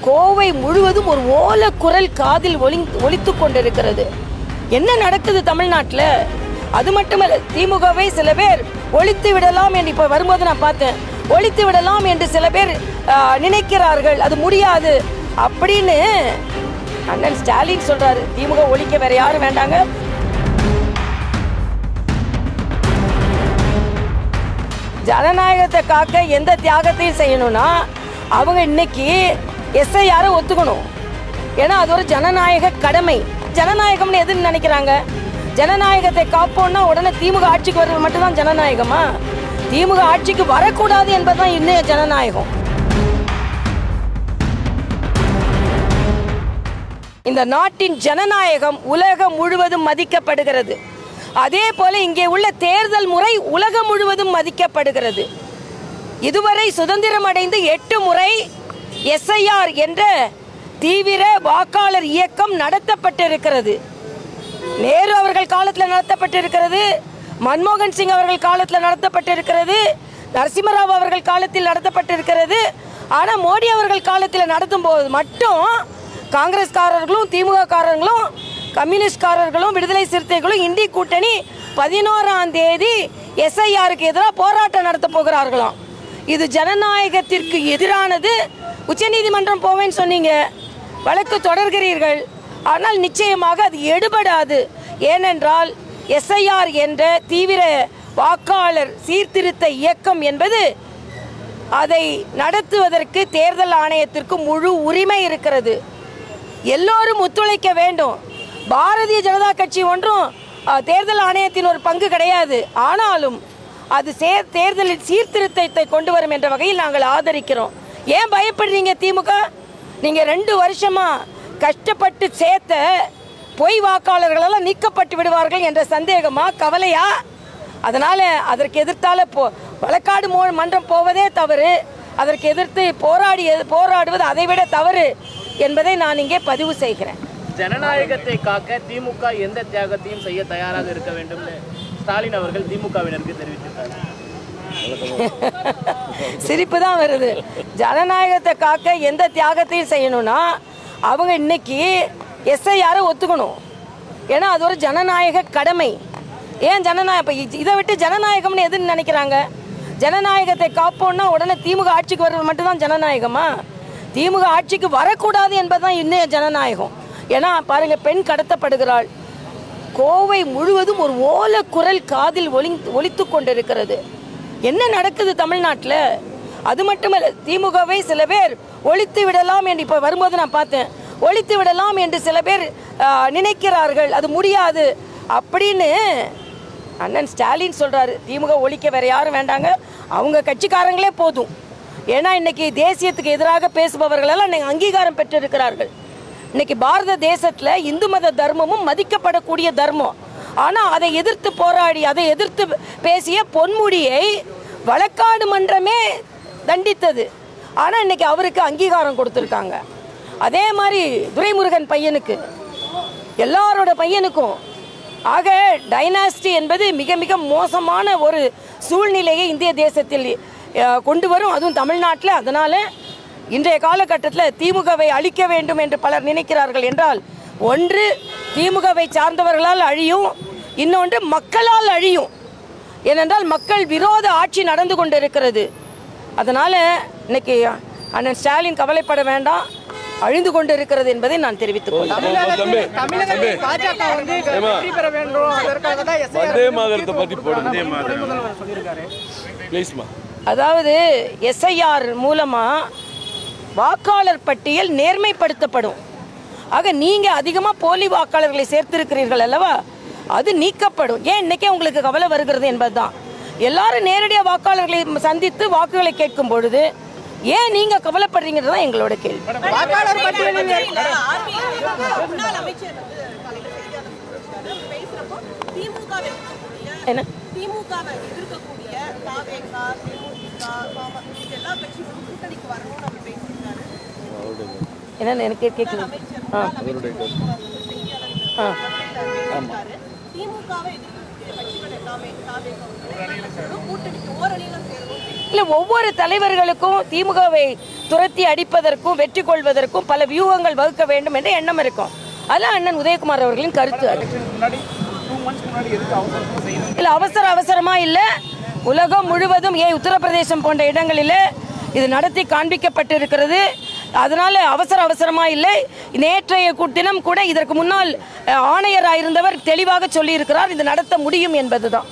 கோவை முழுவதும் ஒரு ஓல குரல் காதில் ஒலித்து கொண்டிருக்கிறது. என்ன நடக்குது தமிழ்நாட்டில்? அது மட்டுமல்ல, திமுகவை சில பேர் ஒழித்து விடலாம் என்று இப்ப வரும்போது நான் பார்த்தேன். ஒழித்து விடலாம் என்று சில பேர் நினைக்கிறார்கள். அது முடியாது அப்படின்னு அண்ணன் ஸ்டாலின் சொல்றாரு. திமுக ஒழிக்க வேற யாரும் வேண்டாங்க. ஜனநாயகத்தை காக்க எந்த தியாகத்தையும் செய்யணும்னா அவங்க இன்னைக்கு எஸ்ஐஆரை ஒத்துக்கணும். ஏன்னா அது ஒரு ஜனநாயக கடமை. ஜனநாயகம்னு எதுன்னு நினைக்கிறாங்க? ஜனநாயகத்தை காப்போம்னா உடனே திமுக ஆட்சிக்கு வருவது மட்டும்தான் ஜனநாயகமா? திமுக ஆட்சிக்கு வரக்கூடாது என்பதுதான் இன்னும் ஜனநாயகம். இந்த நாட்டின் ஜனநாயகம் உலகம் முழுவதும் மதிக்கப்படுகிறது. அதே போல இங்கே உள்ள தேர்தல் முறை உலகம் முழுவதும் மதிக்கப்படுகிறது. இதுவரை சுதந்திரம் அடைந்து 8 முறை எஸ்ஐஆர் என்ற தீவிர வாக்காளர் இயக்கம் நடத்தப்பட்டிருக்கிறது. நேரு அவர்கள் காலத்தில் நடத்தப்பட்டிருக்கிறது, மன்மோகன் சிங் அவர்கள் காலத்தில் நடத்தப்பட்டிருக்கிறது, நரசிம்மராவ் அவர்கள் காலத்தில் நடத்தப்பட்டிருக்கிறது. ஆனால் மோடி அவர்கள் காலத்தில் நடத்தும் போது மட்டும் காங்கிரஸ்காரர்களும் திமுக காரர்களும் கம்யூனிஸ்ட்காரர்களும் விடுதலை சிறுத்தைகளும் இந்தி கூட்டணி 11ஆம் தேதி எஸ்ஐஆருக்கு எதிராக போராட்டம் நடத்த போகிறார்களாம். இது ஜனநாயகத்திற்கு எதிரானது. உச்சநீதிமன்றம் போவேன்னு சொன்னீங்க, வழக்கு தொடர்கிறீர்கள். ஆனால் நிச்சயமாக அது எடுபடாது. ஏனென்றால் எஸ்ஐஆர் என்ற தீவிர வாக்காளர் சீர்திருத்த இயக்கம் என்பது அதை நடத்துவதற்கு தேர்தல் ஆணையத்திற்கு முழு உரிமை இருக்கிறது. எல்லோரும் ஒத்துழைக்க வேண்டும். பாரதிய ஜனதா கட்சி ஒன்றும் தேர்தல் ஆணையத்தின் ஒரு பங்கு கிடையாது. ஆனாலும் அது தேர்தலில் சீர்திருத்தத்தை கொண்டு வரும் என்ற வகையில் நாங்கள் ஆதரிக்கிறோம். ஏன் பயப்படுறீங்க திமுக? நீங்கள் 2 வருஷமா கஷ்டப்பட்டு சேர்த்த பொய் வாக்காளர்களெல்லாம் நீக்கப்பட்டு விடுவார்கள் என்ற சந்தேகமா, கவலையா? அதனால் அதற்கு எதிர்த்தால வழக்காடு மன்றம் போவதே தவறு. அதற்கு எதிர்த்து போராடுவது அதைவிட தவறு என்பதை நான் இங்கே பதிவு செய்கிறேன். ஜனநாயகத்தை காக்க திமுக எந்த தியாகத்தையும் செய்ய தயாராக இருக்க வேண்டும் ஸ்டாலின் அவர்கள் திமுகவினருக்கு தெரிவித்திருக்காங்க. சிரிப்பு தான் வருது. ஜனநாயகத்தை காக்க எந்த தியாகத்தையும் செய்யணும்னா அவங்க இன்னைக்கு எஸ்ஐஆரை ஒத்துக்கணும். ஏன்னா அது ஒரு ஜனநாயக கடமை. ஏன் ஜனநாயகம்? இதை விட்டு ஜனநாயகம்னு எதுன்னு நினைக்கிறாங்க? ஜனநாயகத்தை காப்போம்னா உடனே திமுக ஆட்சிக்கு வருவது மட்டும்தான் ஜனநாயகமா? திமுக ஆட்சிக்கு வரக்கூடாது என்பதுதான் இன்னும் ஜனநாயகம். ஏன்னா பாருங்க, பெண் கடத்தப்படுகிறாள். கோவை முழுவதும் ஒரு ஓல குரல் காதில் ஒலித்து கொண்டிருக்கிறது. என்ன நடக்குது தமிழ்நாட்டில்? அது மட்டுமல்ல, திமுகவை சில பேர் ஒழித்து விடலாம் என்று இப்ப வரும்போது நான் பார்த்தேன். ஒழித்து விடலாம் என்று சில பேர் நினைக்கிறார்கள். அது முடியாது அப்படின்னு அண்ணன் ஸ்டாலின் சொல்றாரு. திமுக ஒழிக்க வேற யாரும் வேண்டாங்க, அவங்க கட்சிக்காரங்களே போதும். ஏன்னா இன்னைக்கு தேசியத்துக்கு எதிராக பேசுபவர்கள் எல்லாம் இன்னைக்கு அங்கீகாரம் பெற்றிருக்கிறார்கள். இன்னைக்கு பாரத தேசத்துல இந்து மத தர்மமும் மதிக்கப்படக்கூடிய தர்மம். ஆனா அதை எதிர்த்து போராடி அதை எதிர்த்து பேசிய பொன்முடியை வழக்காடு மன்றமே தண்டித்தது. ஆனா இன்னைக்கு அவருக்கு அங்கீகாரம் கொடுத்திருக்காங்க. அதே மாதிரி துரைமுருகன் பையனுக்கு, எல்லாரோட பையனுக்கும். ஆக டைனாஸ்டி என்பது மிக மிக மோசமான ஒரு சூழ்நிலையை இந்திய தேசத்தில் கொண்டு வரும், அதுவும் தமிழ்நாட்டில். அதனால இன்றைய காலகட்டத்தில் திமுகவை அழிக்க வேண்டும் என்று பலர் நினைக்கிறார்கள் என்றால், ஒன்று திமுகவை சார்ந்தவர்களால் அழியும், இன்னொன்று மக்களால் அழியும். ஏனென்றால் மக்கள் விரோத ஆட்சி நடந்து கொண்டிருக்கிறது. அதனால இன்னைக்கு அண்ணன் ஸ்டாலின் கவலைப்பட வேண்டாம், அழிந்து கொண்டிருக்கிறது என்பதை நான் தெரிவித்துக் கொள்கிறேன். அதாவது எஸ்ஐஆர் மூலமா வாக்காளர் பட்டியல் நேர்மைப்படுத்தப்படும். ஆக நீங்க அதிகமா போலி வாக்காளர்களை சேர்த்திருக்கிறீர்கள் அல்லவா, அது நீக்கப்படும். ஏன் இன்னைக்கே உங்களுக்கு கவலை வருகிறது என்பதுதான். எல்லாரும் நேரடியாக வாக்காளர்களை சந்தித்து வாக்குகளை கேட்கும் பொழுது ஏன் நீங்க கவலைப்படுறீங்கிறது தான் எங்களோட கேள்வி. என்ன என்னன்னு எனக்கு கேட்கல. இல்லை, ஒவ்வொரு தலைவர்களுக்கும் திமுகவை துரத்தி அடிப்பதற்கும் வெற்றி கொள்வதற்கும் பல வியூகங்கள் வகுக்க வேண்டும் என்ற எண்ணம் இருக்கும். அதெல்லாம் அண்ணன் உதயகுமார் அவர்களின் கருத்து. இல்லை, அவசரமா இல்லை, உலகம் முழுவதும் உத்தரப்பிரதேசம் போன்ற இடங்களில் இது நடத்தி காண்பிக்கப்பட்டிருக்கிறது. அதனால அவசரமா இல்லை. நேற்றைய தினம் கூட இதற்கு முன்னால் ஆணையராக இருந்தவர் தெளிவாக சொல்லியிருக்கிறார், இது நடத்த முடியும் என்பதுதான்.